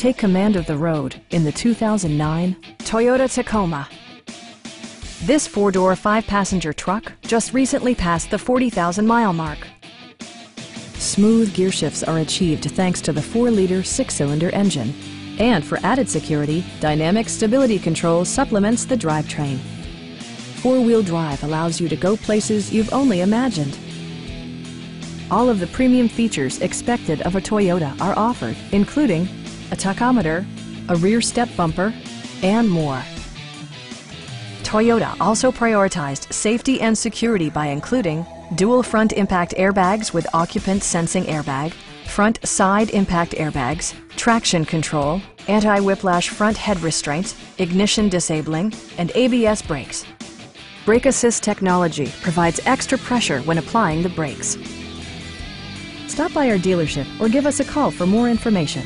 Take command of the road in the 2009 Toyota Tacoma. This four-door, five-passenger truck just recently passed the 40,000-mile mark. Smooth gear shifts are achieved thanks to the 4-liter six-cylinder engine. And for added security, dynamic stability control supplements the drivetrain. Four-wheel drive allows you to go places you've only imagined. All of the premium features expected of a Toyota are offered, including a tachometer, a rear step bumper, and more. Toyota also prioritized safety and security by including dual front impact airbags with occupant sensing airbag, front side impact airbags, traction control, anti-whiplash front head restraints, ignition disabling, and ABS brakes. Brake assist technology provides extra pressure when applying the brakes. Stop by our dealership or give us a call for more information.